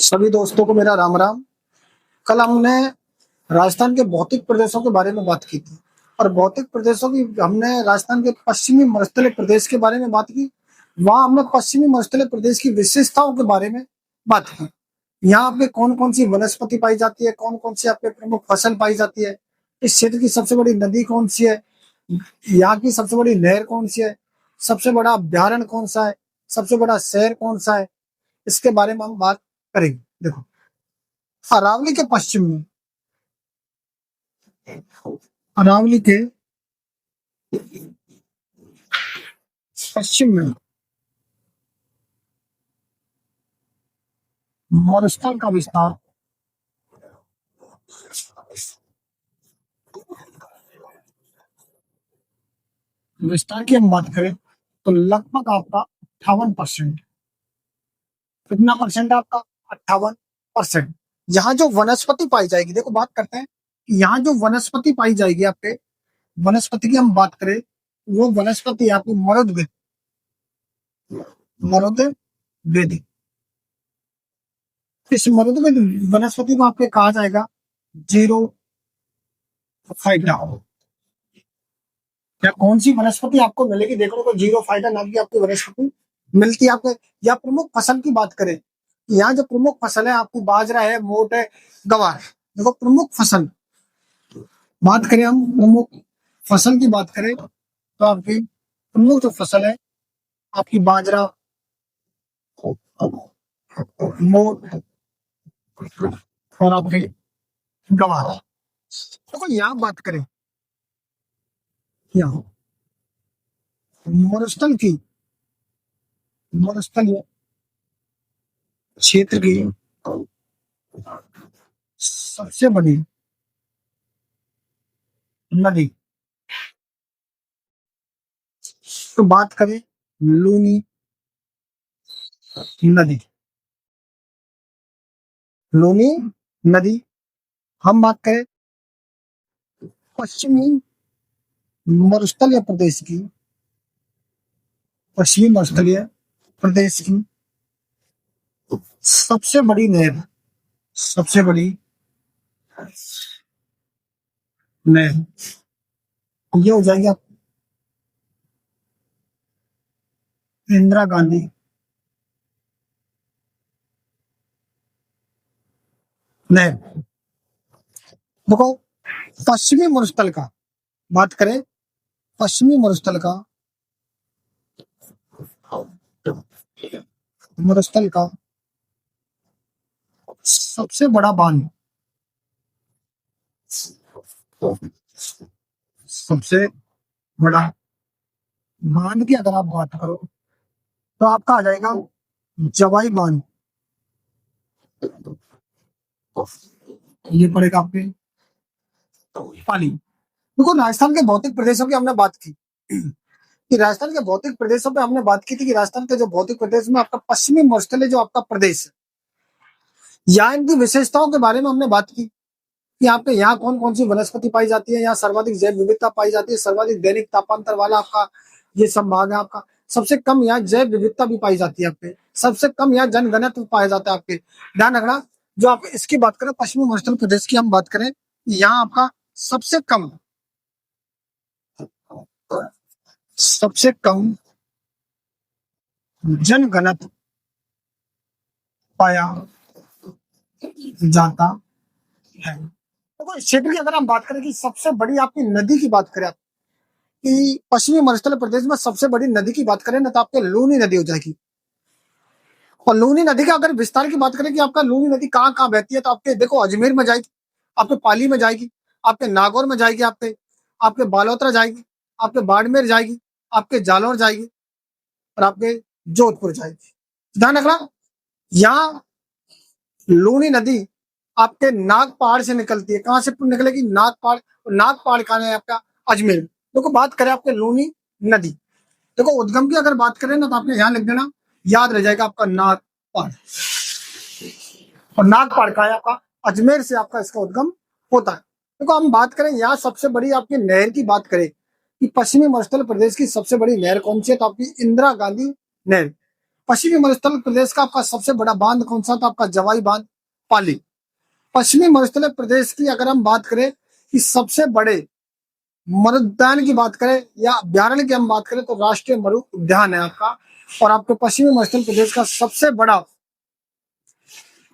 सभी दोस्तों को मेरा राम राम। कल हमने राजस्थान के भौतिक प्रदेशों के बारे में बात की थी और भौतिक प्रदेशों की हमने राजस्थान के पश्चिमी मरुस्थलीय प्रदेश के बारे में बात की। वहां हमने पश्चिमी मरुस्थलीय प्रदेश की विशेषताओं के बारे में बात की। यहाँ पे कौन कौन सी वनस्पति पाई जाती है, कौन कौन सी आपके प्रमुख फसल पाई जाती है, इस क्षेत्र की सबसे बड़ी नदी कौन सी है, यहाँ की सबसे बड़ी नहर कौन सी है, सबसे बड़ा अभ्यारण्य कौन सा है, सबसे बड़ा शहर कौन सा है, इसके बारे में हम बात करेंगे। देखो, अरावली के पश्चिम में, अरावली के पश्चिम में मरुस्थल का विस्तार विस्तार की हम बात करें तो लगभग आपका 58%। कितना परसेंट आपका? 58%। यहाँ जो वनस्पति पाई जाएगी, देखो बात करते हैं, यहाँ जो वनस्पति पाई जाएगी आपके, वनस्पति की हम बात करें, वो वनस्पति आपकी मरुद वेदी। इस मरुद वनस्पति को आपके कहा जाएगा जीरो फाइटा। क्या कौन सी वनस्पति आपको मिलेगी देखने को जीरो फाइटा नाम की आपकी वनस्पति मिलती है आपको? या प्रमुख फसल की बात करें, यहाँ जो प्रमुख फसल है आपकी बाजरा है, मोट है, गवार। देखो प्रमुख फसल बात करें, हम प्रमुख फसल की बात करें तो आपकी प्रमुख जो फसल है आपकी बाजरा, मोट और आपकी गवार। देखो यहाँ बात करें, यहाँ मरुस्थल क्षेत्र की सबसे बड़ी नदी तो बात करें लूनी नदी। लूनी नदी हम बात करें पश्चिमी मरुस्थलीय प्रदेश की, पश्चिमी मरुस्थलीय प्रदेश की सबसे बड़ी नहर, सबसे बड़ी नहर ये हो जाएगी आप इंदिरा गांधी नहर। देखो पश्चिमी मरुस्थल का बात करें, पश्चिमी मरुस्थल का सबसे बड़ा बांध, सबसे बड़ा बांध की अगर आप बात करो तो आपका आ जाएगा जवाई बांध। ये पड़ेगा आपके पाली। देखो राजस्थान के भौतिक प्रदेशों की हमने बात की कि राजस्थान के भौतिक प्रदेशों पे हमने बात की थी कि राजस्थान के जो भौतिक प्रदेश में आपका पश्चिमी मरुस्थलीय जो आपका प्रदेश है, यहाँ इनकी विशेषताओं के बारे में हमने बात की कि आपके यहाँ कौन कौन सी वनस्पति पाई जाती है, यहाँ सर्वाधिक जैव विविधता पाई जाती है, सर्वाधिक दैनिक तापांतर वाला आपका ये संभाग है आपका, सबसे कम यहाँ जैव विविधता भी पाई जाती है आपके, सबसे कम यहाँ जनघनत्व पाया जाता है आपके। ध्यान रखना, जो आप इसकी बात करें पश्चिमी मरुस्थल प्रदेश की हम बात करें, यहाँ आपका सबसे कम जनघनत्व पाया जाता है। देखो इस क्षेत्र की अगर हम बात करें कि सबसे बड़ी आपकी नदी की बात करें, कि पश्चिमी मरुस्थल प्रदेश में सबसे बड़ी नदी की बात करें ना तो आपके लूनी नदी हो जाएगी। और लूनी नदी का अगर विस्तार की बात करें कि आपका लूनी नदी कहाँ कहाँ बहती है, तो आपके देखो अजमेर में जाएगी, आपके पाली में जाएगी, आपके नागौर में जाएगी, आपके आपके बालोतरा जाएगी, आपके बाड़मेर जाएगी, आपके जालौर जाएगी और आपके जोधपुर जाएगी। ध्यान रखना, यहाँ लूनी नदी आपके नाग पहाड़ से निकलती है। कहाँ से निकलेगी? नाग पहाड़। नाग पहाड़ कहाँ है आपका? अजमेर। देखो बात करें आपके लूनी नदी, देखो उद्गम की अगर बात करें ना तो आपने यहाँ लिख देना, याद रह जाएगा आपका नाग पहाड़। और नाग पहाड़ का है आपका अजमेर से आपका इसका उद्गम होता है। देखो हम बात करें यहाँ सबसे बड़ी आपकी नहर की बात करें कि पश्चिमी मरुस्थल प्रदेश की सबसे बड़ी नहर कौन सी है, तो आपकी इंदिरा गांधी नहर। पश्चिमी मरुस्थल प्रदेश का आपका सबसे बड़ा बांध कौन सा था? आपका जवाई बांध, पाली। पश्चिमी मरुस्थल प्रदेश की अगर हम बात करें कि सबसे बड़े मरुद्यान की बात करें या अभ्यारण्य की हम बात करें तो राष्ट्रीय मरु उद्यान है आपका। और आपके पश्चिमी मरुस्थल प्रदेश का सबसे बड़ा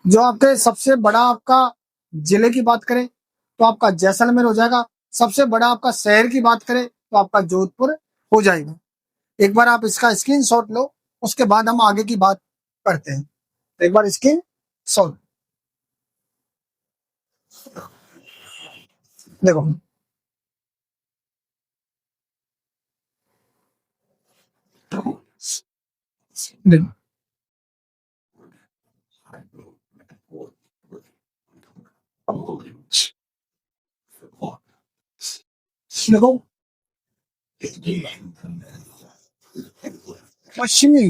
जो आपके सबसे बड़ा आपका जिले की बात करें तो आपका जैसलमेर हो जाएगा। सबसे बड़ा आपका शहर की बात करें तो आपका जोधपुर हो जाएगा। एक बार आप इसका स्क्रीनशॉट लो, उसके बाद हम आगे की बात करते हैं। एक बार स्क्रीन शॉट देखो। देखो देखो, पश्चिमी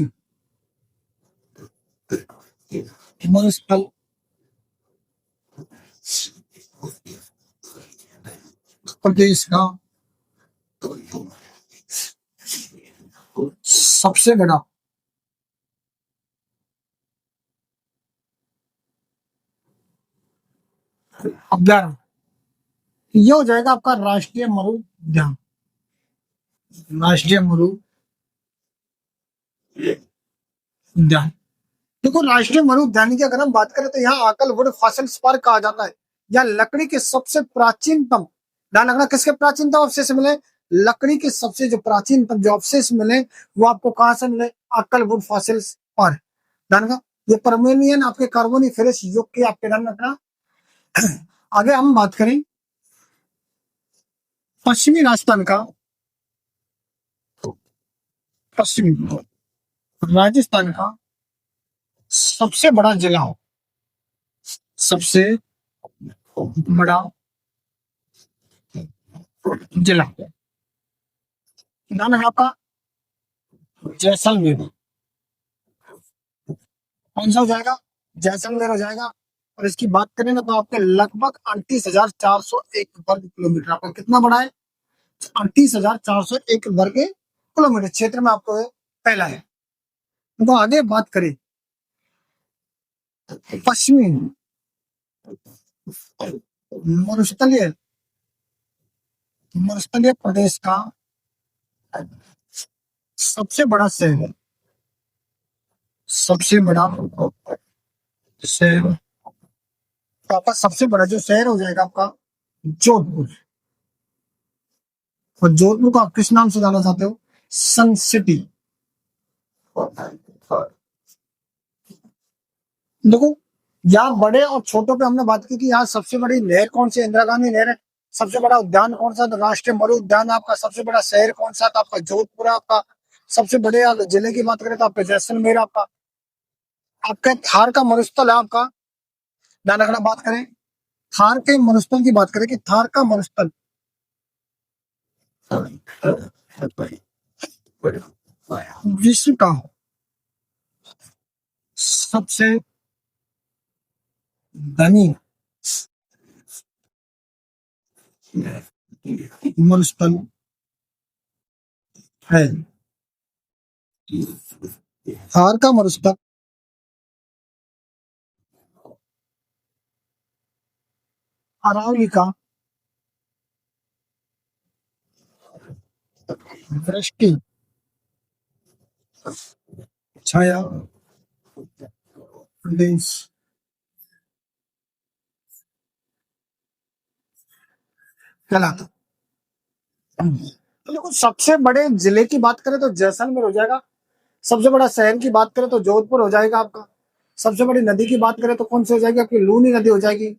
मरुस्थल प्रदेश का सबसे बड़ा अभ्यारण्य ये हो जाएगा आपका राष्ट्रीय मरु उद्यान। राष्ट्रीय मरु उद्यान। देखो, राष्ट्रीय मरु उद्यान की अगर हम बात करें तो यहाँ आकल वुड फॉसिल्स पार्क कहा जाता है। यहाँ लकड़ी के सबसे प्राचीनतम, ध्यान रखना, किसके प्राचीनतम अवशेष मिले? लकड़ी के सबसे जो प्राचीनतम जो अवशेष मिले वो आपको कहाँ से मिले? आकल वुड फॉसिल्स पार्क। ध्यान रखना, ये परमेनियन आपके कार्बोनिफेरस युग के आपके, ध्यान रखना। आगे हम बात करें पश्चिमी राजस्थान का, पश्चिमी राजस्थान का सबसे बड़ा जिला हो, सबसे बड़ा जिला, नाम है आपका जैसलमेर। कौन सा हो जाएगा? जैसलमेर हो जाएगा। और इसकी बात करें ना तो आपके लगभग 38,401 वर्ग किलोमीटर, आपका कितना बड़ा है? 38,401 वर्ग किलोमीटर क्षेत्र में आपको पहला है। तो आगे बात करें पश्चिमी मरुस्थलीय मरुस्थलीय प्रदेश का सबसे बड़ा शहर, सबसे बड़ा शहर, तो आपका सबसे बड़ा जो शहर हो जाएगा आपका जोधपुर। और जोधपुर को आप किस नाम से जाना चाहते हो? सन सिटी। देखो, यहाँ बड़े और छोटों पे हमने बात की कि यहाँ सबसे बड़ी नहर कौन सी? इंदिरा गांधी नहर है। सबसे बड़ा उद्यान कौन सा? तो राष्ट्रीय मरु उद्यान। आपका सबसे बड़ा शहर कौन सा? तो आपका जोधपुर। आपका सबसे बड़े जिले की बात करें तो आपका जैसलमेर। आपका आपका थार का मरुस्थल है आपका, ध्यान रखना। बात करें थार के मरुस्थल की, बात करें कि थार का मरुस्थल विश्व का सबसे धनी मरुस्थल है। थार का मरुस्थल अरावली का वृष्टि छाया प्रदेश कहलाता। तो देखो, सबसे बड़े जिले की बात करें तो जैसलमेर हो जाएगा। सबसे बड़ा शहर की बात करें तो जोधपुर हो जाएगा आपका। सबसे बड़ी नदी की बात करें तो कौन सी हो जाएगी? आपकी लूनी नदी हो जाएगी।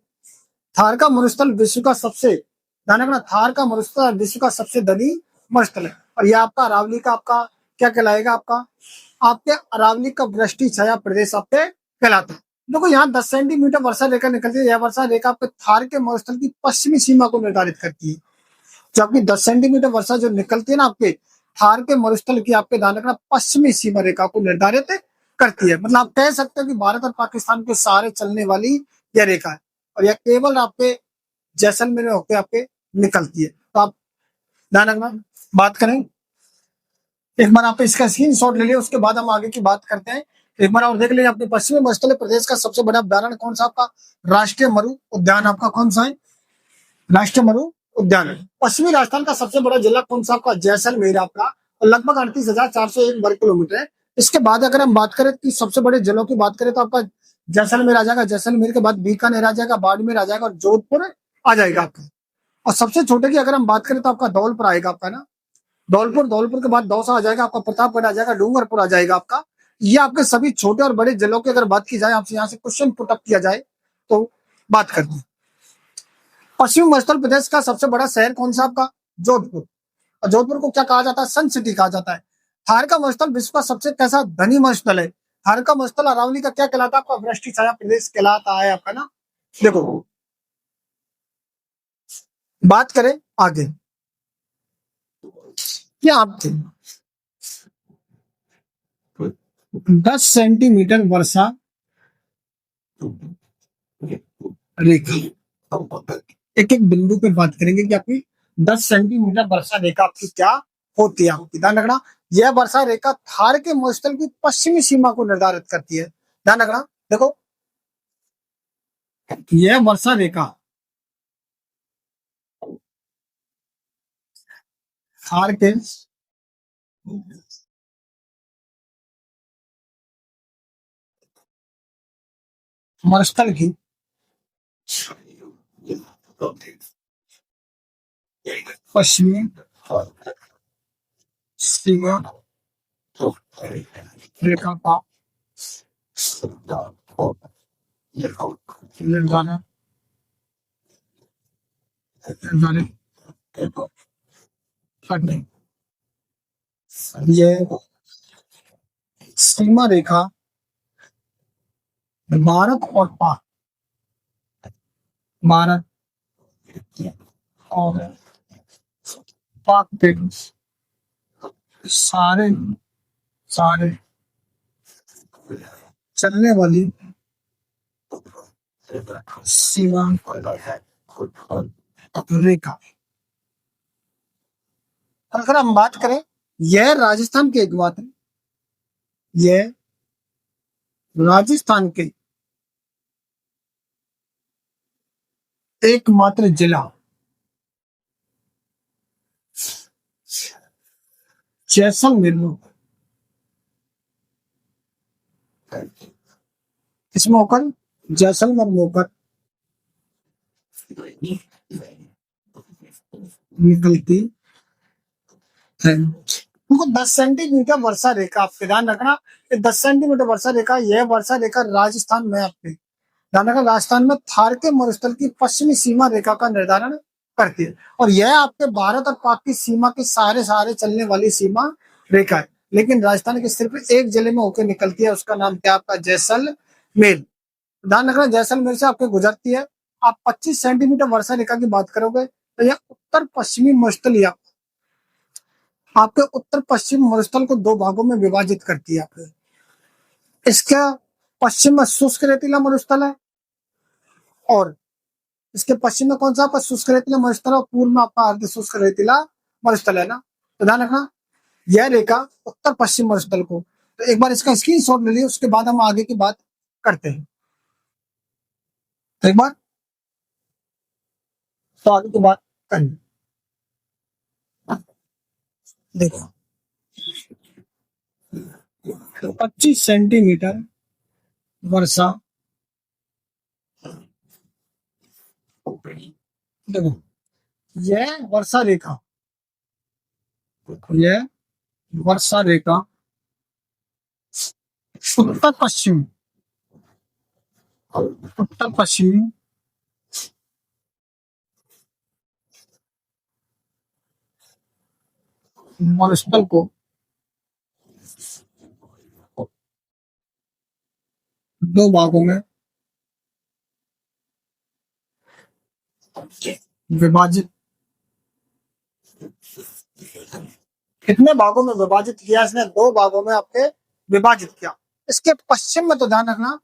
थार का मरुस्थल विश्व का सबसे, ध्यान रखना, थार का मरुस्थल विश्व का सबसे धनी मरुस्थल है। और यह आपका अरावली का आपका क्या कहलाएगा? आपका आपके अरावली का वृष्टि छाया प्रदेश आपके कहलाता है। देखो, यहाँ 10 सेंटीमीटर वर्षा रेखा निकलती है। यह वर्षा रेखा आपके थार के मरुस्थल की पश्चिमी सीमा को निर्धारित करती है। जो आपकी 10 सेंटीमीटर वर्षा जो निकलती है ना आपके थार के मरुस्थल की, आपके ध्यान रखना, पश्चिमी सीमा रेखा को निर्धारित करती है। मतलब आप कह सकते हो कि भारत और पाकिस्तान के सहारे चलने वाली यह रेखा है। और यह केवल आपके जैसलमेर में होकर आपके निकलती है। तो आप ध्यान रखना। बात करें एक बार आप इसका स्क्रीन शॉट ले लिया, उसके बाद हम आगे की बात करते हैं। एक बार और देख लीजिए, अपने पश्चिमी मरुस्थलीय प्रदेश का सबसे बड़ा अभ्यारण्य कौन सा आपका? राष्ट्रीय मरु उद्यान आपका कौन सा है? राष्ट्रीय मरु उद्यान है। पश्चिमी राजस्थान का सबसे बड़ा जिला कौन सा आपका? जैसलमेर आपका, और लगभग 38,401 वर्ग किलोमीटर है। इसके बाद अगर हम बात करें कि सबसे बड़े जिलों की बात करें तो आपका जैसलमेर आ जाएगा, जैसलमेर के बाद बीकानेर आ जाएगा, बाड़मेर आ जाएगा और जोधपुर आ जाएगा आपका। और सबसे छोटे की अगर हम बात करें तो आपका धौलपुर आएगा आपका ना, धौलपुर, धौलपुर के बाद दौसा आ जाएगा आपका, प्रतापगढ़ आ जाएगा, डूंगरपुर आ जाएगा आपका। ये आपके सभी छोटे और बड़े जिलों की अगर बात की जाए, आपसे यहाँ से क्वेश्चन पुटअप किया जाए तो बात करते हैं। पश्चिम मध्य प्रदेश का सबसे बड़ा शहर कौन सा आपका? जोधपुर। और जोधपुर को क्या कहा जाता है? सन सिटी कहा जाता है। थार का मरुस्थल विश्व का सबसे कैसा धनी मरुस्थल है? थार का मरुस्थल अरावली का क्या कहलाता है आपका? वृष्टि छाया प्रदेश कहलाता है आपका ना। देखो, बात करें आगे, क्या आपके 10 सेंटीमीटर वर्षा रेखा, एक एक बिंदु पे बात करेंगे कि आपकी 10 सेंटीमीटर वर्षा रेखा आपकी क्या होती है। आपकी ध्यान रखना, यह वर्षा रेखा थार के मरुस्थल की पश्चिमी सीमा को निर्धारित करती है। ध्यान रखना, देखो, यह वर्षा रेखा थार के मरुस्थल की पश्चिमी सीमा रेखा का निर्धारण निर्धारित करने, यह सीमा रेखा भारत और पाक, भारत और पाक के सारे सारे चलने वाली सीमा रेखा। अगर हम बात करें, यह राजस्थान के एकमात्र, यह राजस्थान के एकमात्र जिला जैसलमेर में, इसमें होकर जैसलमेर में होकर निकलती है। उनको 10 सेंटीमीटर वर्षा रेखा, आपके ध्यान रखना, 10 सेंटीमीटर वर्षा रेखा, यह वर्षा रेखा राजस्थान में, आपके ध्यान रखना, राजस्थान में थार के मरुस्थल की पश्चिमी सीमा रेखा का निर्धारण करती है। और यह आपके भारत और पाक की सीमा के सहारे सहारे चलने वाली सीमा रेखा है। लेकिन राजस्थान के सिर्फ एक जिले में होकर निकलती है, उसका नाम क्या आपका? जैसलमेर। ध्यान रखना, जैसलमेर से आपके गुजरती है। आप 25 सेंटीमीटर वर्षा रेखा की बात करोगे तो यह उत्तर पश्चिमी मरुस्थल, या आपके उत्तर पश्चिम मरुस्थल को दो भागों में विभाजित करती है। आपके इसका पश्चिम में शुष्क रेतीला मरुस्थल है, और इसके पश्चिम में कौन सा आपका शुष्क रेतीला मरुस्थल है, और पूर्व में आपका अर्ध शुष्क रेतीला मरुस्थल है ना। तो ध्यान रखना, यह रेखा उत्तर पश्चिम मरुस्थल को, तो एक बार इसका स्क्रीन शॉट ले लिया, उसके बाद हम आगे की बात करते हैं। तो एक बार तो आगे की बात करें, देखो, 25 सेंटीमीटर वर्षा, देखो, यह वर्षा रेखा, यह वर्षा रेखा उत्तर पश्चिम, उत्तर पश्चिमी मरुस्थल को दो भागों में विभाजित, कितने भागों में विभाजित किया इसने? दो भागों में आपके विभाजित किया। इसके पश्चिम में, तो ध्यान रखना,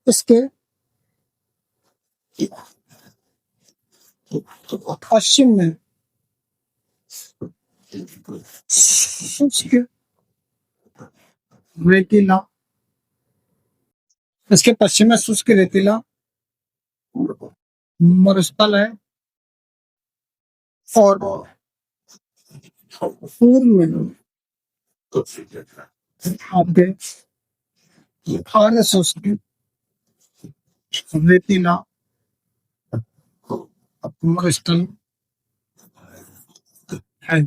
इसके पश्चिम में शुष्क रेतीला, इसके पश्चिम में शुष्क रेतीला मरुस्थल है, और पूर्व में आपके आर्य शुष्क रेतीला मरुस्थल है।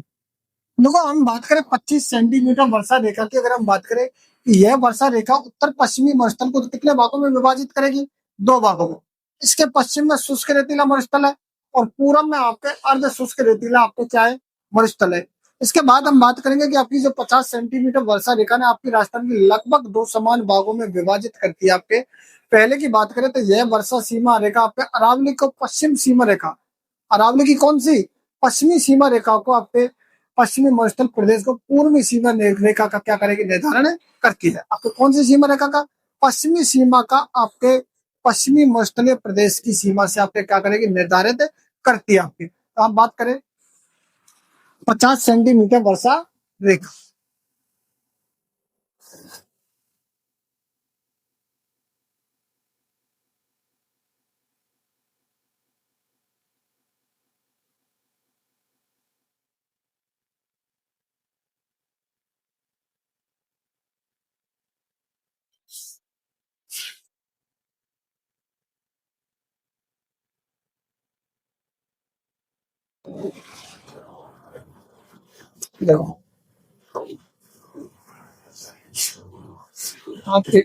देखो, हम बात करें 25 सेंटीमीटर वर्षा रेखा की, अगर हम बात करें, यह वर्षा रेखा उत्तर पश्चिमी मरुस्थल को कितने भागों में विभाजित करेगी? 2 भागों में। इसके पश्चिम में शुष्क रेतीला मरुस्थल है, और पूरब में आपके अर्ध शुष्क रेतीला आपके क्या है? मरुस्थल है। इसके बाद हम बात करेंगे कि आपकी जो 50 सेंटीमीटर वर्षा रेखा ने आपकी राजस्थान की लगभग 2 समान भागों में विभाजित करती है। आपके पहले की बात करें तो यह वर्षा सीमा रेखा आपके अरावली को पश्चिम सीमा रेखा, अरावली की कौन सी? पश्चिमी सीमा रेखा को आपके पश्चिमी मरुस्थल प्रदेश को पूर्वी सीमा रेखा का क्या करेगी? निर्धारण करती है। आपको कौन सी सीमा रेखा का? पश्चिमी सीमा का आपके पश्चिमी मरुस्थलीय प्रदेश की सीमा से आपके क्या करेगी? निर्धारित करती है आपकी। तो आप बात करें 50 सेंटीमीटर वर्षा रेखा। देखो, आपके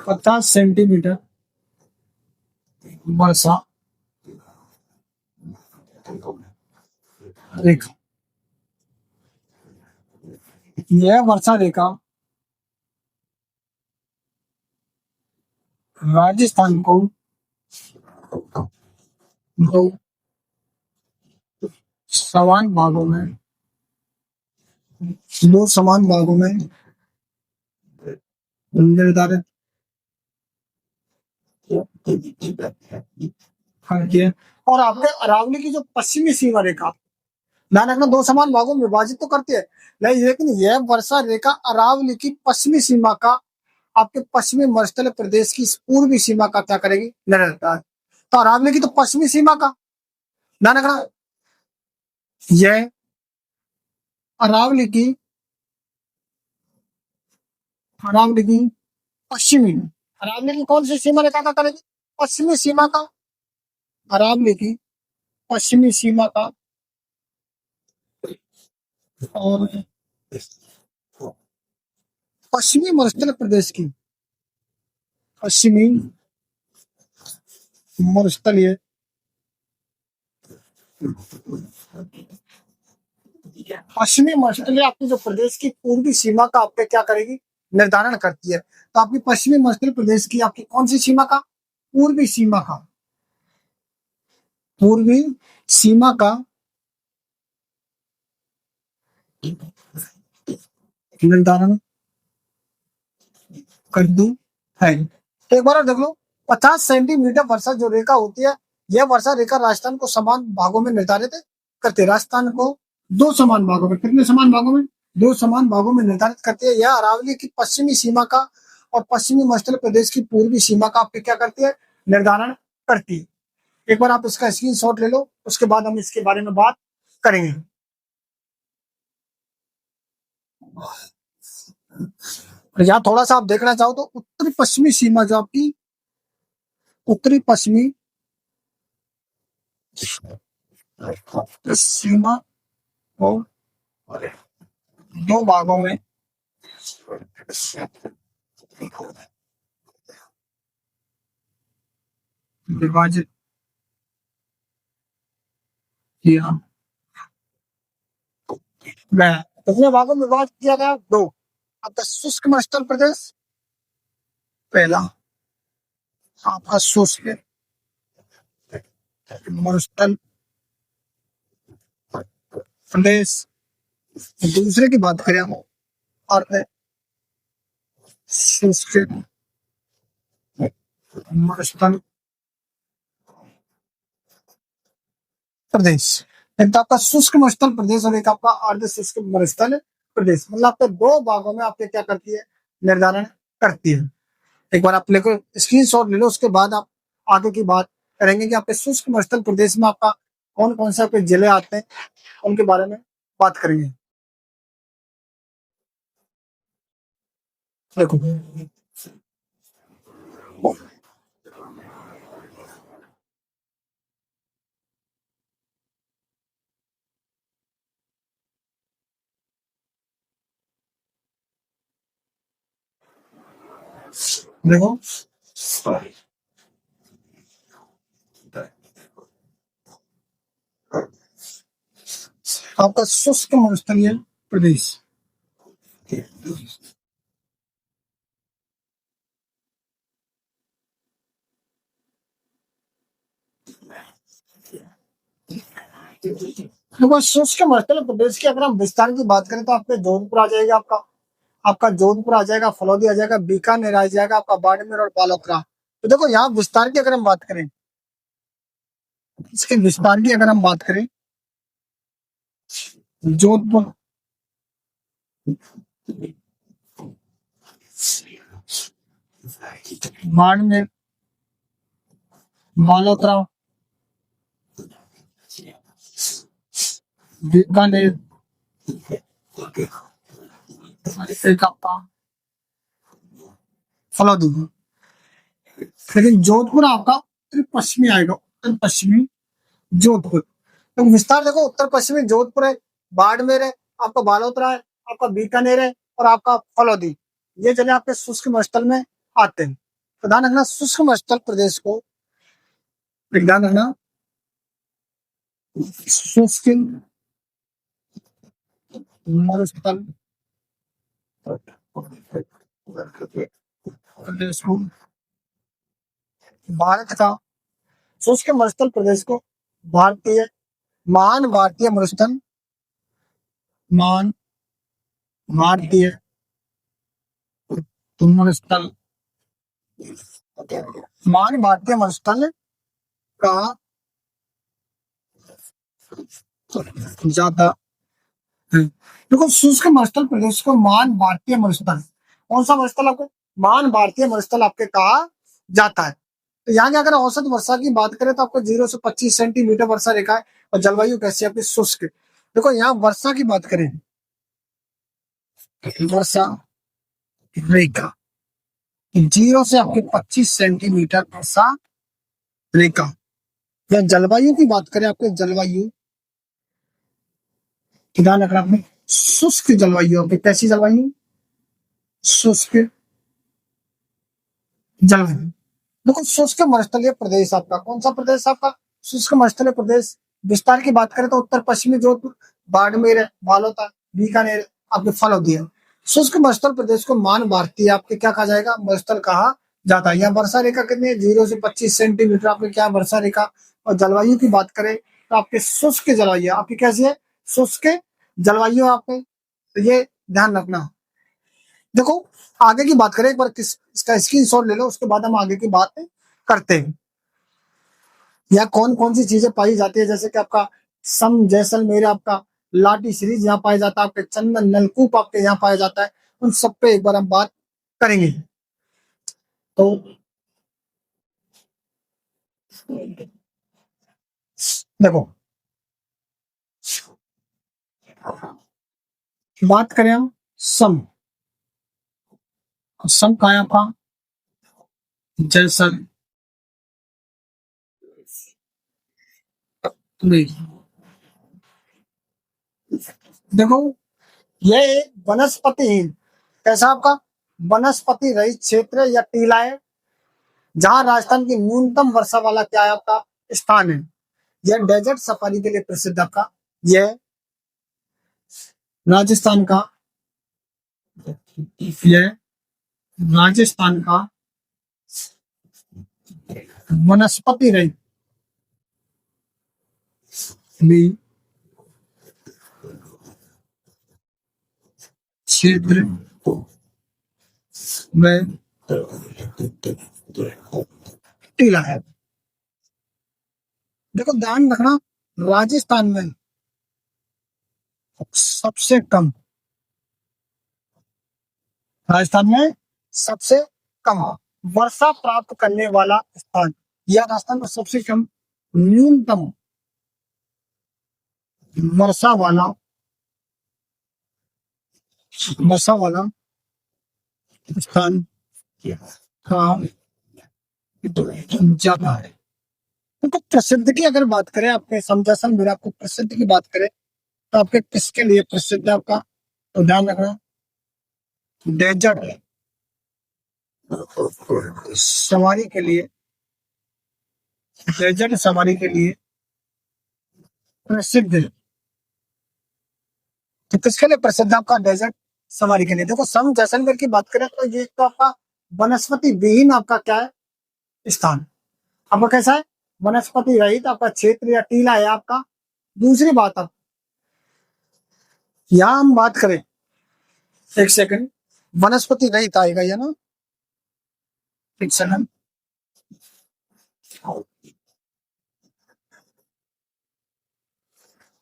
50 सेंटीमीटर वर्षा रेखा, यह वर्षा रेखा राजस्थान को दो समान भागों में, 2 समान भागों में निर्धारित करती है। और आपके अरावली की जो पश्चिमी सीमा रेखा, ध्यान रखना, 2 समान भागों में विभाजित तो करती है, लेकिन यह वर्षा रेखा अरावली की पश्चिमी सीमा का आपके पश्चिमी मरुस्थलीय प्रदेश की पूर्वी सीमा का क्या करेगी? निर्धारित है। तो अरावली की तो पश्चिमी सीमा का, ध्यान रखना, यह अरावली की, अरावली की पश्चिमी, अरावली की कौन सी सीमा रेखा का करेगी? पश्चिमी सीमा का, अरावली की पश्चिमी सीमा का, और पश्चिमी मरुस्थलीय प्रदेश की, पश्चिमी मरुस्थलीय पश्चिमी मरुस्थलीय आपकी जो प्रदेश की पूर्वी सीमा का आपके क्या करेगी? निर्धारण करती है। तो आपकी पश्चिमी मरुस्थलीय प्रदेश की आपकी कौन सी सीमा का? पूर्वी सीमा का, पूर्वी सीमा का निर्धारण कर दूं है। एक बार और देख लो, 50 सेंटीमीटर वर्षा जो रेखा होती है, यह वर्षा रेखा राजस्थान को समान भागों में निर्धारित करती है। राजस्थान को 2 समान भागों में, कितने समान भागों में? 2 समान भागों में निर्धारित करती है। यह अरावली की पश्चिमी सीमा का और पश्चिमी मरुस्थलीय प्रदेश की पूर्वी सीमा का आपके क्या करती है? निर्धारण करती है। एक बार आप इसका स्क्रीनशॉट ले लो, उसके बाद हम इसके बारे में बात करेंगे। यहाँ थोड़ा सा आप देखना चाहो तो उत्तरी पश्चिमी सीमा जो आपकी उत्तरी पश्चिमी सीमा को 2 भागों में विभाजित किया गया। कितने भागों में विभाजित किया गया? 2। आपका शुष्क मरुस्थल प्रदेश पहला, आपका शुष्क मरुस्थल प्रदेश। दूसरे की बात करें हम, और शुष्क मरुस्थल प्रदेश। एक तो आपका शुष्क मरुस्थल प्रदेश और एक आपका अर्ध शुष्क मरुस्थल प्रदेश, मतलब आपके दो भागों में आपके क्या करती है, निर्धारण करती है। एक बार आप लेकर स्क्रीन शॉट ले लो, उसके बाद आप आगे की बात करेंगे कि आपके शुष्क मरुस्थल प्रदेश में आपका कौन कौन से आपके जिले आते हैं, उनके बारे में बात करेंगे। देखो देखो आपका शुष्क मरुस्थलीय प्रदेश। देखो शुष्क मरुस्थलीय प्रदेश की अगर हम विस्तार की बात करें तो आपके जोधपुर आ जाएगा, आपका आपका जोधपुर आ जाएगा, फलौदी आ जाएगा, बीकानेर आ जाएगा, आपका बाड़मेर और बालोतरा। तो देखो यहाँ विस्तार की अगर हम बात करें, इसके विस्तार की अगर हम बात करें, जोधपुर, बाड़मेर, बालोतरा, बीकानेर, एक आपका फलौदी। लेकिन जोधपुर आपका उत्तर पश्चिमी आएगा, उत्तर पश्चिमी जोधपुर। तो विस्तार देखो, उत्तर पश्चिमी जोधपुर है, बाड़मेर है, आपका बालोतरा है, आपका बीकानेर है और आपका फलौदी। ये जिले आपके शुष्क मरुस्थल में आते हैं। तो ध्यान रखना शुष्क मरुस्थल प्रदेश को, ध्यान रखना शुष्क मरुस्थल प्रदेश को, भारत का शुष्क मरुस्थल प्रदेश को भारतीय, महान भारतीय मरुस्थल, महान भारतीय मरुस्थल, महान भारतीय मरुस्थल कहा जाता है। देखो शुष्क मरुस्थल प्रदेश को महान भारतीय मरुस्थल, कौन सा मरुस्थल आपको, महान भारतीय मरुस्थल आपके कहा जाता है। तो यहाँ की अगर औसत वर्षा की बात करें तो आपको 0 से 25 सेंटीमीटर वर्षा रेखा है। और जलवायु कैसी है आपकी, शुष्क। देखो यहाँ वर्षा की बात करें, वर्षा रेखा 0 से आपके 25 सेंटीमीटर वर्षा रेखा। या जलवायु की बात करें, आपके जलवायु ध्यान रखना आपने, शुष्क जलवायु आपकी, कैसी जलवायु, शुष्क जलवायु। देखो शुष्क मरुस्थलीय प्रदेश आपका कौन सा प्रदेश, आपका शुष्क मरुस्थलीय प्रदेश। विस्तार की बात करें तो उत्तर पश्चिमी जोधपुर, बाड़मेर है, बालोता, बीकानेर, आपके फलौदी है। शुष्क मरुस्थल प्रदेश को मान भारतीय आपके क्या कहा जाएगा, मरुस्थल कहा जाता है। यहाँ वर्षा रेखा कितनी है, 0 से 25 सेंटीमीटर आपकी क्या वर्षा रेखा। और जलवायु की बात करें तो आपके शुष्क जलवायु आपकी कैसी है, शुष्क जलवायु आपके। तो ये ध्यान रखना। देखो आगे की बात करें एक बार, इसका स्क्रीनशॉट ले लो, उसके बाद हम आगे की बात करते हैं। यहाँ कौन कौन सी चीजें पाई जाती है, जैसे कि आपका सम जैसलमेर, आपका लाठी सीरीज यहाँ पाया जाता है, आपके चंदन नलकूप आपके यहाँ पाया जाता है। उन सब पे एक बार हम बात करेंगे। तो देखो बात करें हम सम, सम का है आपका जैसलमेर। देखो ये एक वनस्पतिहीन, कैसा आपका वनस्पति रहित क्षेत्र या टीला है, जहां राजस्थान की न्यूनतम वर्षा वाला क्या है आपका स्थान है। यह डेजर्ट सफारी के लिए प्रसिद्ध आपका, यह राजस्थान का, यह राजस्थान का वनस्पति रहित भी क्षेत्र में टीला है। देखो ध्यान रखना, राजस्थान में सबसे कम, राजस्थान में सबसे कम वर्षा प्राप्त करने वाला स्थान, या राजस्थान में सबसे कम न्यूनतम वर्षा वाला, वर्षा वाला स्थान कहाँ ज्यादा है। तो प्रसिद्ध की अगर बात करें, आपके समझासन मेरा आपको प्रसिद्ध की बात करें तो आपके किसके लिए प्रसिद्ध है आपका, तो ध्यान रखना डेजर्ट सवारी के लिए, डेजर्ट सवारी के लिए प्रसिद्ध है। तो किसके लिए प्रसिद्ध है आपका डेजर्ट सवारी के लिए। देखो सम जैसलमेर की बात करें तो ये तो आपका वनस्पति विहीन आपका क्या है स्थान, आपका कैसा है वनस्पति रहित आपका क्षेत्र या टीला है आपका। दूसरी बात, आप यहाँ हम बात करें, एक सेकंड, वनस्पति रहित आएगा ये ना, एक सेकंड,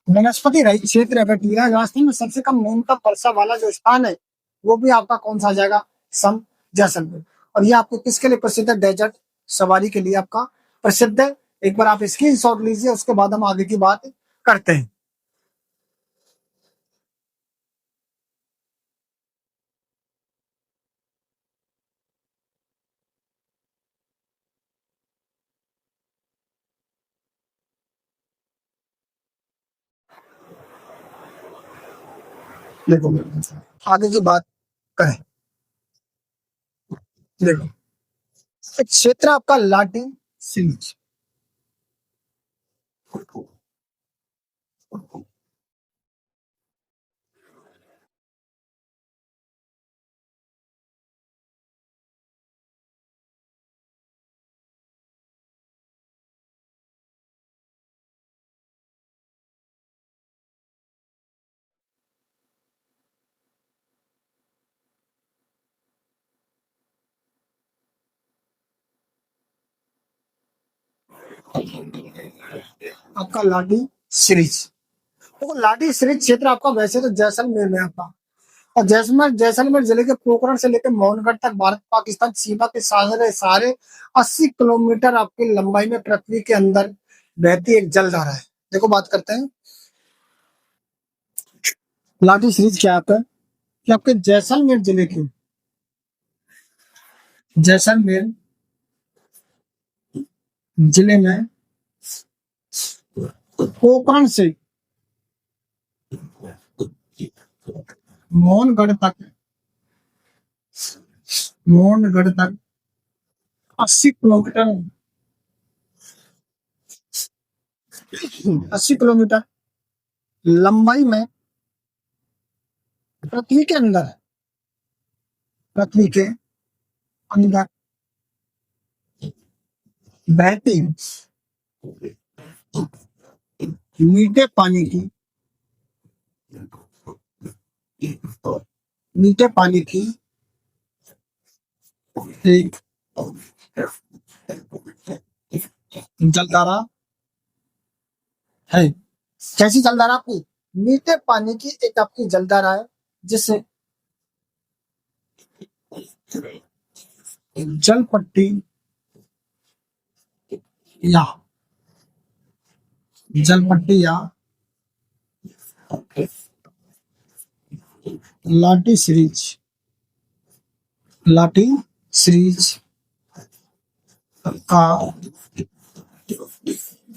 वनस्पति रहित क्षेत्र अगर टीला राजस्थान में सबसे कम न्यूनतम वर्षा वाला जो स्थान है वो भी आपका कौन सा आ जाएगा, सम जैसलमेर। और ये आपको किसके लिए प्रसिद्ध है, डेजर्ट सवारी के लिए आपका प्रसिद्ध है। एक बार आप स्क्रीन शॉट लीजिए, उसके बाद हम आगे की बात करते हैं। देखो आगे की बात करें, देखो एक क्षेत्र आपका लाटिन सीरीज, आपका लाडी सीरीज। तो लाडी सीरीज क्षेत्र आपका वैसे तो जैसलमेर में आपका, और जैसलमेर जैसलमेर जिले के पोखरण से लेकर मोहनगढ़ तक भारत पाकिस्तान सीमा के सारे सारे 80 किलोमीटर आपकी लंबाई में पृथ्वी के अंदर बहती एक जलधारा है। देखो बात करते हैं लाठी सीरीज क्या आपका, कि आपके जैसलमेर जिले के, जैसलमेर जिले में पोखरण से मोहनगढ़ तक, मोहनगढ़ तक 80 किलोमीटर, 80 किलोमीटर लंबाई में पृथ्वी के अंदर, पृथ्वी के अंदर बहती मीठे पानी की, मीठे पानी की एक जलधारा है। कैसी जलधारा आपकी, मीठे पानी की एक आपकी जलधारा है, जिससे जल पट्टी या जल पट्टी या लाठी सीरीज, लाठी सीरीज का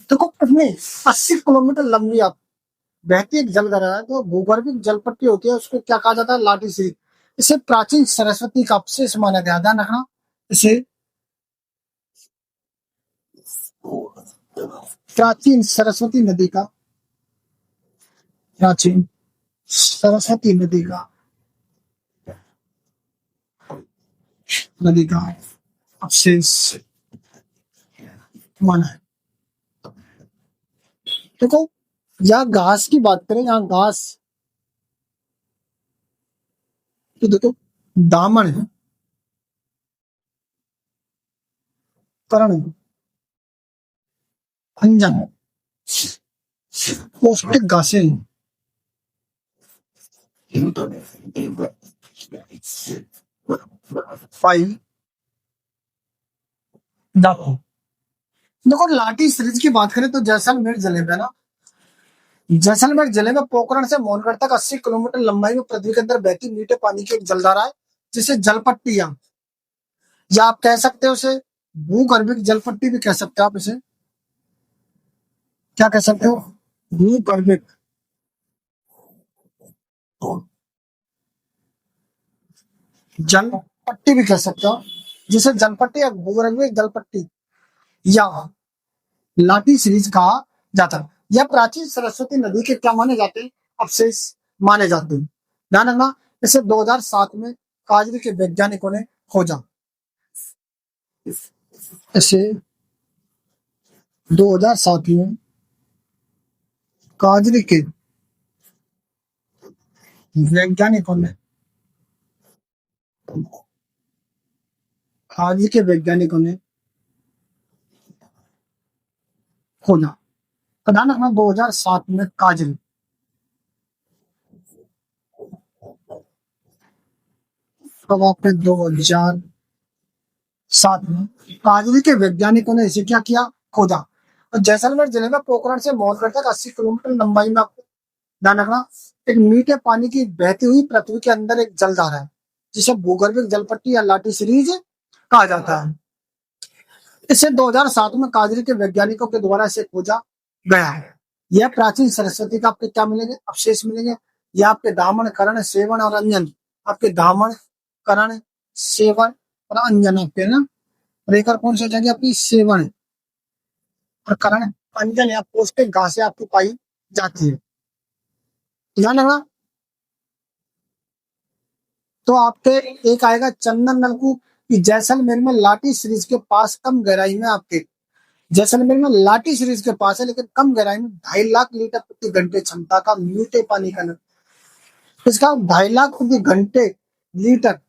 देखो कितने 80 किलोमीटर लंबी आप बहती एक जलधारा है, तो भूगर्भिक जल पट्टी होती है, उसको क्या कहा जाता है, लाठी सीरीज। इसे प्राचीन सरस्वती का अवशेष माना गया, ध्यान रखना इसे प्राचीन सरस्वती नदी का, प्राचीन सरस्वती नदी का, नदी का अवशेष माना है। देखो यहाँ घास की बात करें, यहाँ घास, तो देखो दामन है, करण, अंजन, पौष्टिक घासें, फाइव, डाको। देखो लाठी सीरीज की बात करें तो जैसलमेर जिले में ना, जैसलमेर जिले में पोखरण से मोहनगढ़ तक 80 किलोमीटर लंबाई में पृथ्वी के अंदर बहती मीठे पानी की एक जलधारा है, जिसे जलपट्टी या आप कह सकते हो उसे भूगर्भिक जलपट्टी भी कह सकते हो। आप इसे क्या कह सकते हो? भूगर्भिक जलपट्टी भी कह सकते हो, जिसे जलपट्टी या भूगर्भिक जलपट्टी या लाठी सीरीज कहा जाता है। यह प्राचीन सरस्वती नदी के क्या माने जाते हैं? अवशेष माने जाते हैं। ध्यान रखना, इसे 2007 में काजरी के वैज्ञानिकों ने खोजा। इसे 2007 में काजरी के वैज्ञानिकों ने काजरी के वैज्ञानिकों ने खोजा। तो ध्यान रखना 2007 में काजरी, तो आपने 2007 में काजरी के वैज्ञानिकों ने इसे क्या किया? खोजा। और जैसलमेर जिले में पोखरण से मोहनगढ़ तक 80 किलोमीटर लंबाई में, आपको ध्यान रखना, एक मीठे पानी की बहती हुई पृथ्वी के अंदर एक जलधारा है, जिसे भूगर्भिक जलपट्टी या लाठी सीरीज कहा जाता है। इसे 2007 में काजरी के वैज्ञानिकों के द्वारा इसे खोजा गया है। यह प्राचीन सरस्वती का आपके क्या मिलेंगे? अवशेष मिलेंगे। यह आपके दामन, कर्ण, सेवन और अंजन, आपके दामन, कर्ण, सेवन और अंजन आपके ना, और एक और कौन सी हो जाएगी आपकी? सेवन और कर्ण, अंजन या पौष्टिक घासें आपकी पाई जाती है। ध्यान रखना। तो आपके एक आएगा चंदन नलकूप, कि जैसलमेर में लाठी सीरीज के पास कम गहराई में, आपके जैसलमेर में लाठी सीरीज के पास है लेकिन कम गहराई में 2.5 लाख लीटर प्रति घंटे क्षमता का मीठे पानी का नल। इसका 2.5 लाख प्रति घंटे लीटर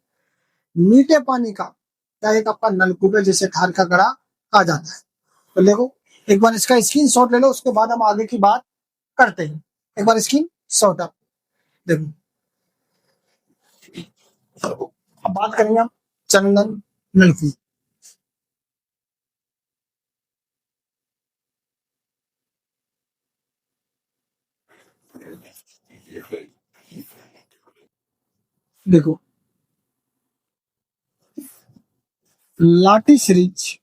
मीठे पानी का क्या एक आपका नलकूप है, जिसे थार का गड़ा कहा जाता है। तो देखो, एक बार इसका स्क्रीनशॉट ले लो, उसके बाद हम आगे की बात करते हैं। एक बार स्क्रीन शॉट आप देखो। अब बात करेंगे हम चंदन नल की। देखो, लाठी सीरीज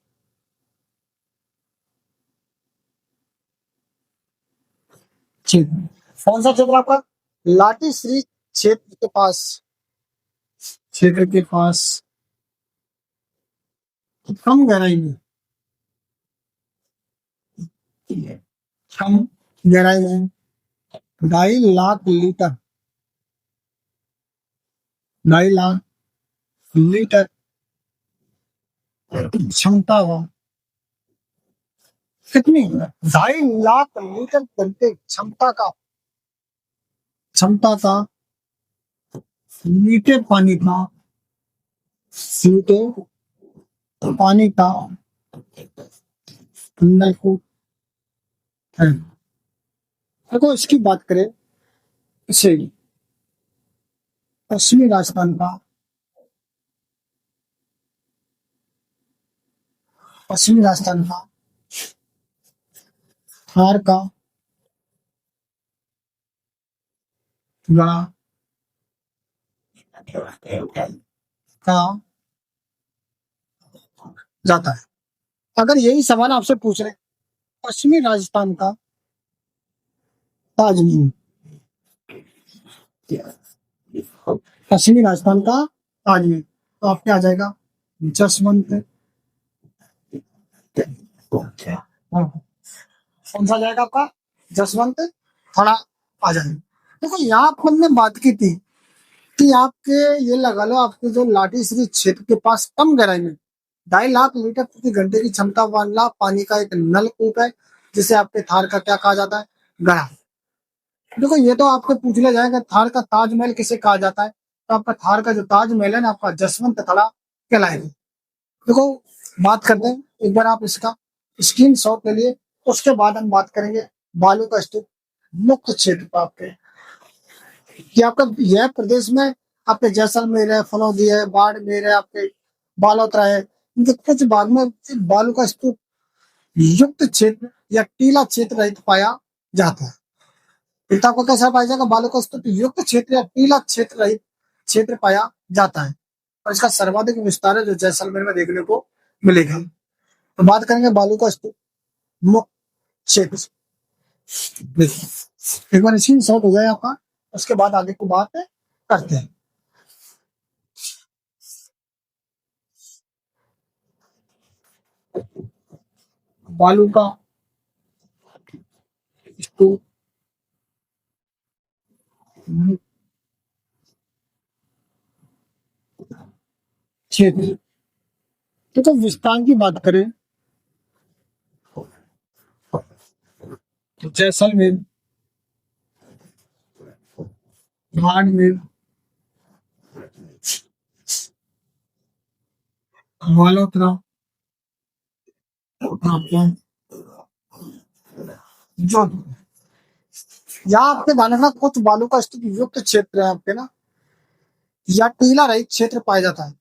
क्षेत्र, कौन सा क्षेत्र आपका? लाठी सीरीज क्षेत्र के पास कम गहराई में, कम गहराई में 2.5 लाख लीटर 2.5 लाख लीटर क्षमता हो। कितनी? 2.5 लाख लीटर घंटे क्षमता का मीठे पानी का नलकूप है। देखो, इसकी बात करें, इसे पश्चिमी राजस्थान का थार का गड़ा कहा जाता है। अगर यही सवाल आपसे पूछ रहे, पश्चिमी राजस्थान का ताजमहल, पश्चिमी राजस्थान का ताजमहल, तो आपके आ जाएगा जसवंत। कौन सा जाएगा आपका? जसवंत थोड़ा आ जाएगा। देखो, यहाँ पर हमने बात की थी कि आपके ये लगा लो, आपके जो लाठी सीरीज क्षेत्र के पास कम गहराई में 2.5 लाख लीटर प्रति घंटे की क्षमता वाला पानी का एक नलकूप है, जिसे आपके थार का क्या कहा जाता है? गड़ा। देखो, ये तो आपको पूछ लिया जाएगा थार का ताजमहल किसे कहा जाता है, तो आपका थार का जो ताजमहल है ना, आपका जसवंत थड़ा कहलाएगा। देखो, बात करते हैं, एक बार आप इसका स्क्रीन शॉट ले लिए, उसके बाद हम बात करेंगे बालू का स्तूप मुक्त क्षेत्र पर आपके, कि आपका यह प्रदेश में आपके जैसलमेर है, फलौदी है, बाड़मेर है, आपके बालोतरा है, इनके कुछ भाग में बालू का स्तूप युक्त क्षेत्र या टीला क्षेत्र रहित पाया जाता है। पिता को कैसा पाया जाएगा? बालू का स्तूप युक्त क्षेत्र या टीला क्षेत्र रहित क्षेत्र पाया जाता है, और इसका सर्वाधिक विस्तार है जो जैसलमेर में देखने को मिलेगा। तो बात करेंगे बालू का स्तूप मुक्त क्षेत्र। देखिए एक बार स्क्रीन शॉट हो जाए आपका, उसके बाद आगे को बात करते हैं। बालू का स्तूप मुक्त क्षेत्र, तो विस्तार की बात करें तो जैसलमेर, बाड़मेर, मल्होत्रा, आपका जोधपुर, यहाँ आपके बालू कुछ बालू का स्तूप युक्त क्षेत्र है आपके ना, या टीला रहित क्षेत्र पाया जाता है।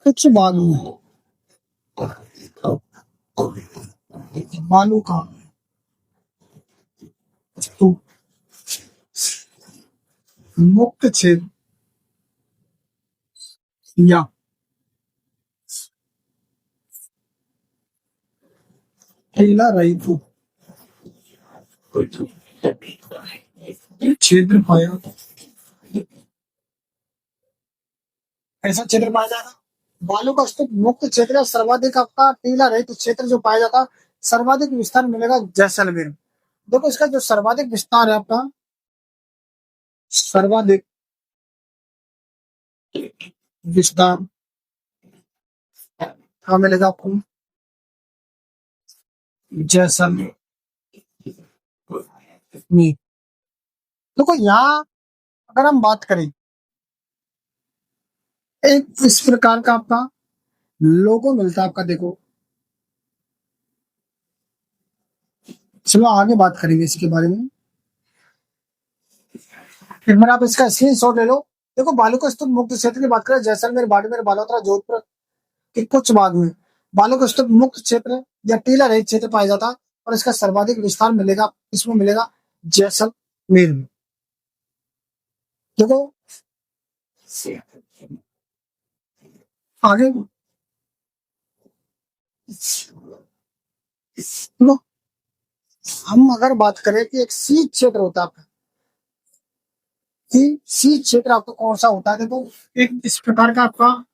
कुछ बालू बालू का स्तूप मुक्त क्षेत्र या टीला रहित क्षेत्र पाया, ऐसा क्षेत्र पाया जाएगा। बालू का स्तूप मुक्त क्षेत्र है, सर्वाधिक आपका टीला रहित क्षेत्र जो पाया जाता है, सर्वाधिक विस्तार मिलेगा जैसलमेर। देखो इसका जो सर्वाधिक विस्तार है आपका, सर्वाधिक विस्तार कहाँ मिलेगा आपको? जैसलमेर। देखो यहाँ अगर हम बात करें, एक इस प्रकार का आपका लोगो मिलता है आपका, देखो चलो आगे बात करेंगे इसके बारे में। एक बार आप इसका स्क्रीन शॉट ले लो। देखो बालू का स्तूप मुक्त क्षेत्र की बात करें, जैसलमेर, बाड़मेर, बालोतरा, जोधपुर के कुछ भाग में बालू का स्तूप मुक्त क्षेत्र या टीला रहित क्षेत्र पाया जाता है, और इसका सर्वाधिक विस्तार मिलेगा, इसमें मिलेगा जैसलमेर में। देखो आगे देखो, हम अगर बात करें कि एक सी क्षेत्र होता है आपका, सी क्षेत्र आपको कौन सा होता है? देखो एक इस प्रकार का आपका,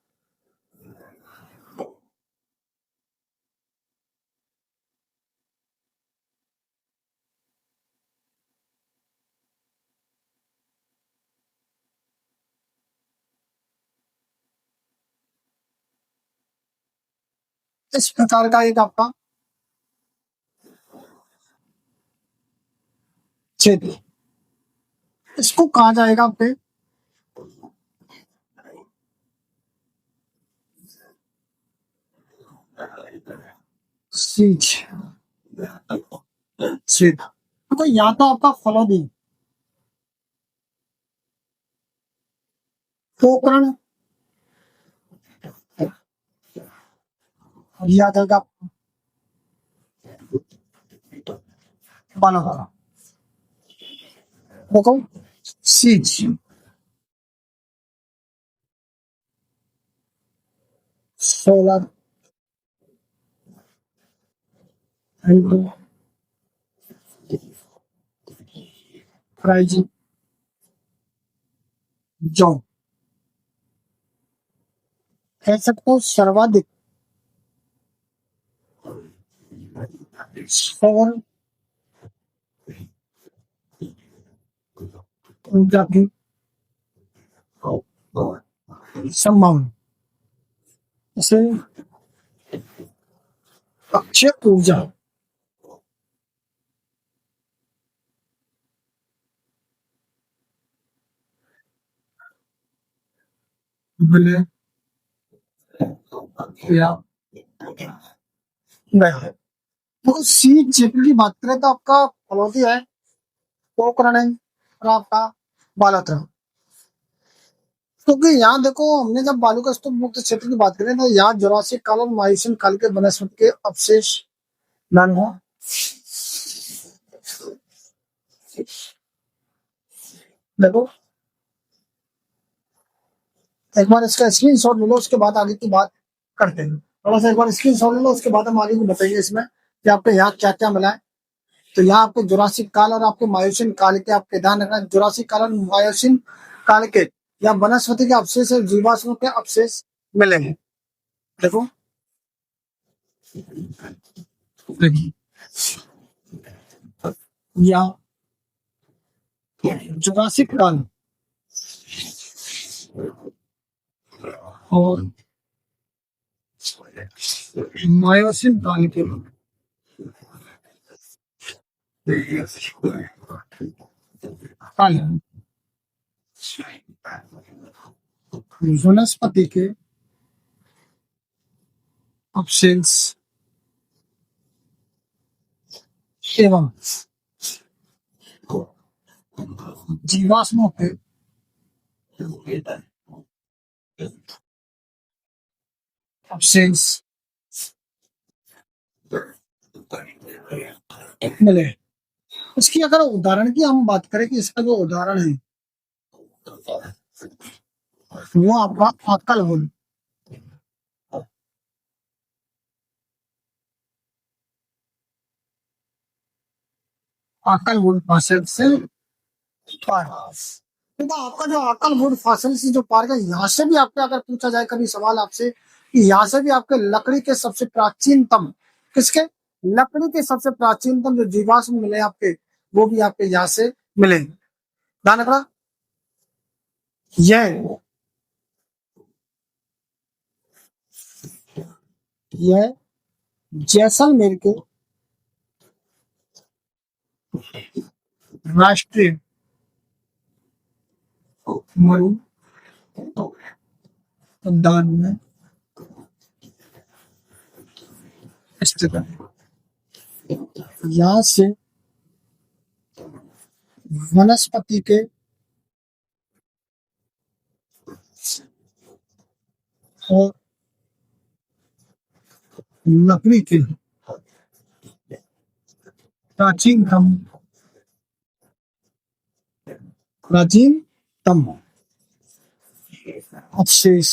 इस प्रकार का एक आपका क्षेत्र, इसको कहा जाएगा आपके सी क्षेत्र। तो या तो आपका फलोदी, पोकरण, या जाएगा बालोतरा। देखो सीज, सोलर, प्राइजिंग, जॉन, कह सकते हो सर्वाधिक सौर ऊर्जा की संभावना, इसे अक्षय ऊर्जा, मिले या गया। तो सी क्षेत्र की बात करें तो आपका फलौदी है, पोखरण है और आपका बालातरा। क्योंकि यहाँ देखो, हमने जब बालू का स्तूप मुक्त क्षेत्र की बात करें तो यहाँ जुरासिक काल और माइसिन काल के वनस्पति के अवशेष नन हो। देखो एक बार इसका स्क्रीनशॉट ले लो, उसके बाद आगे की बात करते हैं। थोड़ा सा एक बार स्क्रीनशॉट ले लो, उसके बाद हम आगे की बताएंगे इसमें कि आपको यहाँ क्या क्या मिला है। तो यहाँ आपके जुरासिक काल और आपके मायोसिन काल के आपके ध्यान रखना, जुरासिक काल और मायोसिन काल के या वनस्पति के अवशेष और जीवाश्मों के अवशेष मिले हैं। देखो या जुरासिक काल और मायोसिन काल के काल वनस्पति के अवशेष एवं जीवाश्मों के अवशेष मिले। इसकी अगर उदाहरण की हम बात करें कि इसका जो उदाहरण है वो आपका आकल वुड, आकल वुड फॉसिल से पार। तो आपका जो आकल वुड फॉसिल से जो पार है, यहाँ से भी आपके अगर पूछा जाए कभी सवाल आपसे कि यहाँ से भी आपके लकड़ी के सबसे प्राचीनतम, किसके, लकड़ी के सबसे प्राचीनतम जो जीवाश्म मिले आपके, वो भी आपके यहाँ से मिले। ध्यान रखना यह यह जैसलमेर के राष्ट्रीय मरु उद्यान में स्थित है। यहाँ से वनस्पति के और लकड़ी के प्राचीनतम प्राचीनतम अवशेष।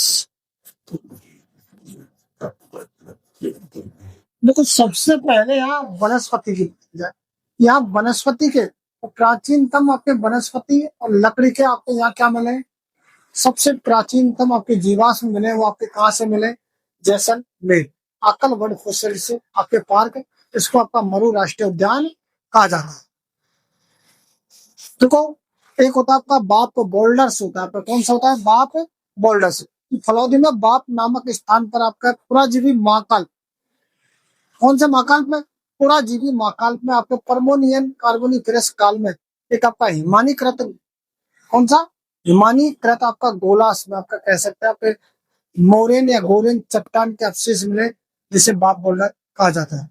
देखो सबसे पहले यहाँ वनस्पति की जाए, यहाँ वनस्पति के प्राचीनतम आपके वनस्पति और लकड़ी के आपके यहाँ क्या मिले, सबसे प्राचीनतम आपके जीवाश्म मिले, वो आपके कहाँ से मिले, जैसलमेर आकल वर्ड फॉसिल से आपके पार्क, इसको आपका मरु राष्ट्रीय उद्यान कहा जाता है। देखो एक होता है आपका बाप बोल्डर्स होता है, कौन सा होता है, बाप बोल्डर्स। फलौदी में बाप नामक स्थान पर आपका पुराजीवी महाकाल, कौन से महाकाल में, पुराजीवी महाकाल में आपके परमोनियन कार्बोनिफेरस काल में एक आपका हिमानीकृत, कौन सा, हिमानीकृत आपका गोलास में आपका कह सकते हैं आपके मोरेन या गोरेन चट्टान के अवशेष मिले, जिसे बाप बोल्डर कहा जाता है।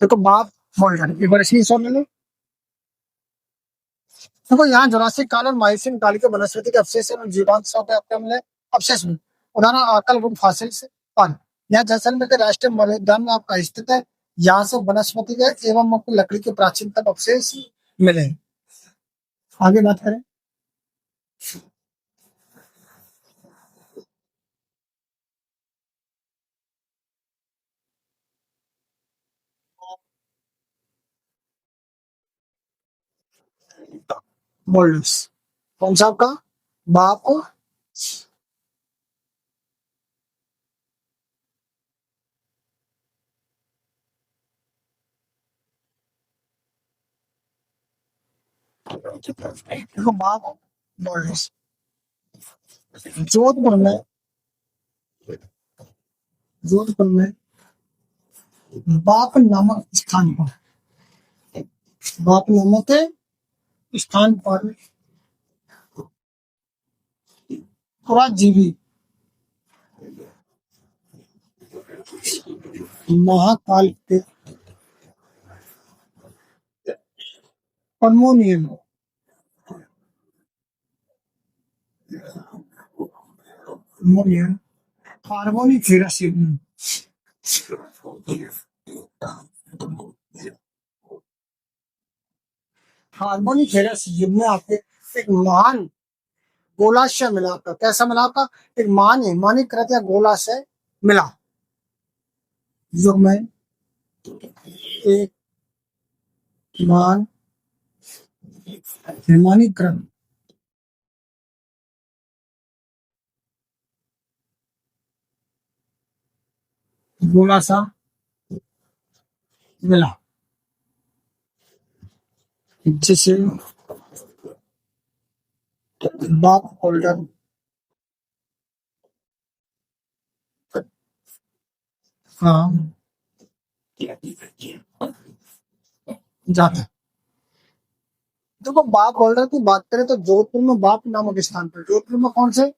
देखो बाप बोल्डर एक बार इसी ले लो। देखो यहाँ जुरासिक काल और माइसिन काल के वनस्पति के अवशेष और जीवांशों के आपके मिले अवशेष में, उदाहरण आकल वुड फॉसिल से पान। यहाँ जैसलमेर के राष्ट्रीय मरुद्यान में आपका स्थित है। यहाँ से वनस्पति के एवं आपको लकड़ी के प्राचीनतम अवशेष मिले। आगे बात करें, बोल्डर्स, कौन सा आपका बाप देखो बाप बोल्डर्स जोधपुर में, जोधपुर में बाप नामक स्थान पर, बाप नामक स्थान पर पूरा जीवी महाकाल पे हार्मोनियम हार्मोनियम हार्मोनी फेरासिस हार्मोनी फेरासिस में आपके एक महान गोलाशय मिला आपका, कैसा मिला आपका, एक महान हिमानीकृत या गोलाशय मिला युग में, एक महान हिमानीकृत गोलाशय मिला जिसे बाप होल्डर हाँ जाता है। देखो बाप होल्डर की बात करें तो जोधपुर में बाप नामक स्थान पर, जोधपुर में कौन से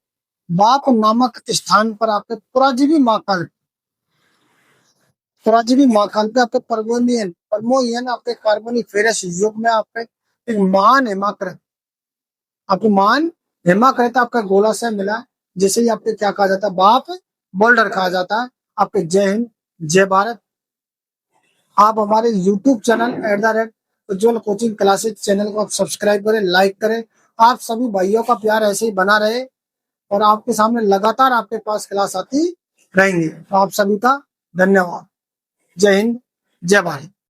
बाप नामक स्थान पर आपके पुराजीवी महाकाल, पुराजीवी महाकाल पे आपके परमोनियन परमोनियन आपके कार्बोनी फेरस युग में आपके एक महान हिमाकृत, आपको महान हिमाकृत आपका गोलाशय मिला, जिसे ही आपके क्या कहा जाता है, बाप बोल्डर कहा जाता है। आपके जय हिंद जय भारत। आप हमारे YouTube चैनल @उज्जवल कोचिंग क्लासेज चैनल को आप सब्सक्राइब करें, लाइक करें। आप सभी भाइयों का प्यार ऐसे ही बना रहे और आपके सामने लगातार आपके पास क्लास आती रहेंगी। तो आप सभी का धन्यवाद। जय हिंद जय भारत।